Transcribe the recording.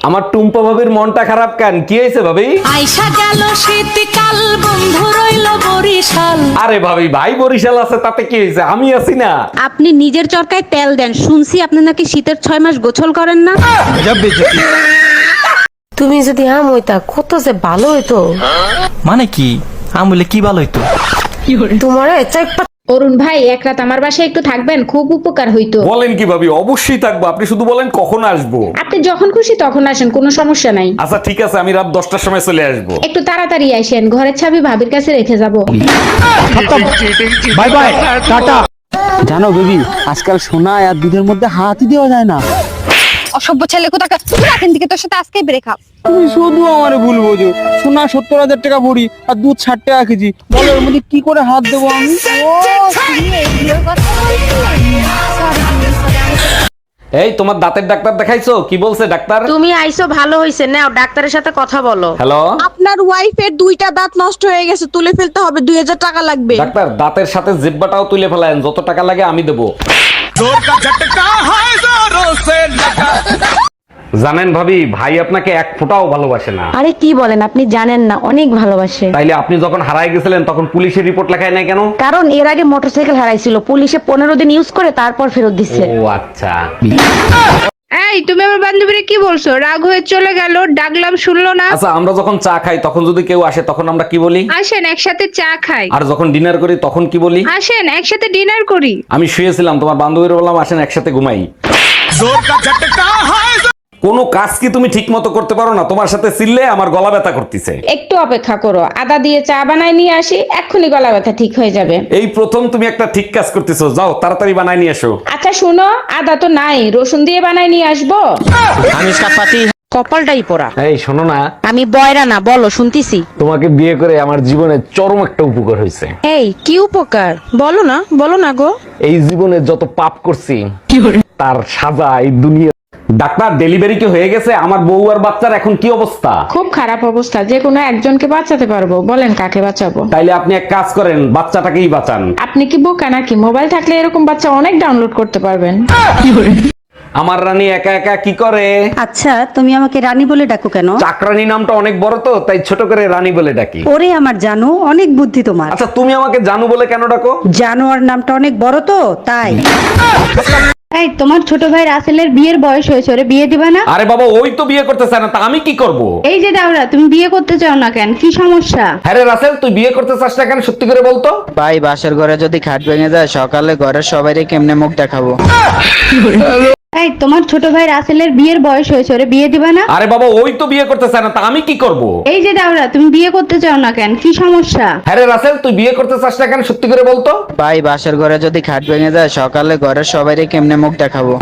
আমার টুম্পা ভাবির মনটা খারাপ কেন? কি হয়েছে ভাবি? আইসা গেল শীতকাল, বন্ধু রইল বরিশাল। আরে ভাবি, ভাই বরিশাল আছে তাতে কি হয়েছে? আমি আছি না। আপনি নিজের চরকায় তেল দেন, শুনছি আপনি নাকি শীতের 6 মাস গোসল করেন না। তুমি যদি আম হইতা কত যে ভালো হইতো। মানে কি আমলে কি ভালো হইতো? তোমার অরুণ ভাই, এক রাত আমার বাসায় একটু থাকবেন, খুব উপকার হইতো। বলেন কি ভাবি? অবশ্যই থাকবো, আপনি শুধু বলেন কখন আসবো। আপনি যখন খুশি তখন আসেন, কোনো সমস্যা নাই। আচ্ছা ঠিক আছে, আমি রাত 10টার সময় চলে আসবো। একটু তাড়াতাড়ি আসেন, ঘরের চাবি ভাবির কাছে রেখে যাব। Bye bye, tata. জানো বেবি, আজকাল সোনা আর দুধের মধ্যে হাতই দেওয়া যায় না। অসভ্য ছেলে কোথাকার, রাতের দিকে তোর সাথে আজকেই ব্রেকআপ। তুমি শুধু আমারে ভুল বোঝো। সোনা 70,000 টাকা ভরি আর দুধ 60 টাকা কেজি। বলো এর মধ্যে কি করে হাত দেবো আমি? এই তোমার দাঁতের ডাক্তার দেখাইছো? কি বলছে ডাক্তার? তুমি আইছো ভালো হইছে, নাও ডাক্তারের সাথে কথা বলো। হ্যালো আপনার ওয়াইফের 2টা দাঁত নষ্ট হয়ে গেছে, তুলে ফেলতে হবে, 2000 টাকা লাগবে। ডাক্তার, দাঁতের সাথে জিহ্বাটাও তুলে ফেলেন, যত টাকা লাগে আমি দেবো। জানেন ভাবি, ভাই আপনাকে এক ফোঁটাও ভালোবাসে না। আরে কি বলেন, আপনি জানেন না, অনেক ভালোবাসে। তাইলে আপনি যখন হারায় গেছিলেন তখন পুলিশের রিপোর্ট লেখায় নাই কেন? কারণ এর আগে মোটরসাইকেল হারাইছিল, পুলিশে 15 দিন ইউজ করে তারপর ফেরত দিচ্ছে। ও আচ্ছা। এই, তুমি আমার বান্ধবীরে কি বলছো? রাগ হয়ে চলে গেল, ডাকলাম শুনলো না। আচ্ছা, আমরা যখন চা খাই তখন যদি কেউ আসে তখন আমরা কি বলি? আসেন একসাথে চা খাই। আর যখন ডিনার করি তখন কি বলি? আসেন একসাথে ডিনার করি। আমি শুয়েছিলাম, তোমার বান্ধবীর বললাম আসেন একসাথে ঘুমাই। কোনো কাজ কি তুমি ঠিক মতো করতে পারো না? তোমার সাথে চিল্লে আমার গলা ব্যথা করতেছে। একটু অপেক্ষা করো, আদা দিয়ে চা বানাই নিয়ে আসি, এক্ষুনি গলা ব্যথা ঠিক হয়ে যাবে। এই প্রথম তুমি একটা ঠিক কাজ করতেছো, যাও তাড়াতাড়ি বানাই নিয়ে এসো। আচ্ছা শুনো, আদা তো নাই, রসুন দিয়ে বানাই নিয়ে আসবো। আমি इसका पति। কপালটাই পোড়া। এই শোনো না, আমি বয়রা না, বলো শুনতিছি। তোমাকে বিয়ে করে আমার জীবনে চরম একটা উপকার হয়েছে। এই কি উপকার? বলো না গো। এই জীবনে যত পাপ করছি তার সাজা এই দুনিয়া। ডাক্তার, ডেলিভারি কি হয়ে গেছে? আমার বউ আর বাচ্চার এখন কি অবস্থা? খুব খারাপ অবস্থা, যে কোনো একজনকে বাঁচাতে পারবো, বলেন কাকে বাঁচাবো? তাইলে আপনি এক কাজ করেন, বাচ্চাটাকেই বাঁচান। আপনি কি বোকা নাকি? মোবাইল থাকলে এরকম বাচ্চা অনেক ডাউনলোড করতে পারবেন। আমার রানী একা একা কি করে? আচ্ছা, তুমি আমাকে রানী বলে ডাকো কেন? চাকরানী নামটা অনেক বড় তো, তাই ছোট করে রানী বলে ডাকি। ওরে আমার জানো, অনেক বুদ্ধি তোমার। আচ্ছা, তুমি আমাকে জানু বলে কেন ডাকো? জানোয়ার নামটা অনেক বড় তো, তাই। এই, তোমার ছোট ভাই রাসেলের বিয়ের বয়স হয়েছে, ওরে বিয়ে দিবা না? আরে বাবা, ওই তো বিয়ে করতে চায় না, তা আমি কি করব? এই যে দাওরা, তুমি বিয়ে করতে চাও না কেন? কি সমস্যা? হ্যাঁ রে রাসেল, তুই বিয়ে করতে চাস না কেন? সত্যি করে বলতো। ভাই, বাসের ঘরে যদি খাট ভেঙে যায়, সকালে ঘরের সবাইকে কেমনে মুখ দেখাবো? এই, তোমার ছোট ভাই রাসেলের বিয়ের বয়স হয়েছে, ওরে বিয়ে দিবা না? আরে বাবা, ওই তো বিয়ে করতে চায় না, তা আমি কি করব? এই যে দাওরা, তুমি বিয়ে করতে চাও না কেন? কি সমস্যা? হ্যাঁ রে রাসেল, তুই বিয়ে করতে চাস না কেন? সত্যি করে বলতো। ভাই, বাসের ঘরে যদি খাট ভেঙে যায়, সকালে ঘরের সবাইকে কেমনে মুখ দেখাবো?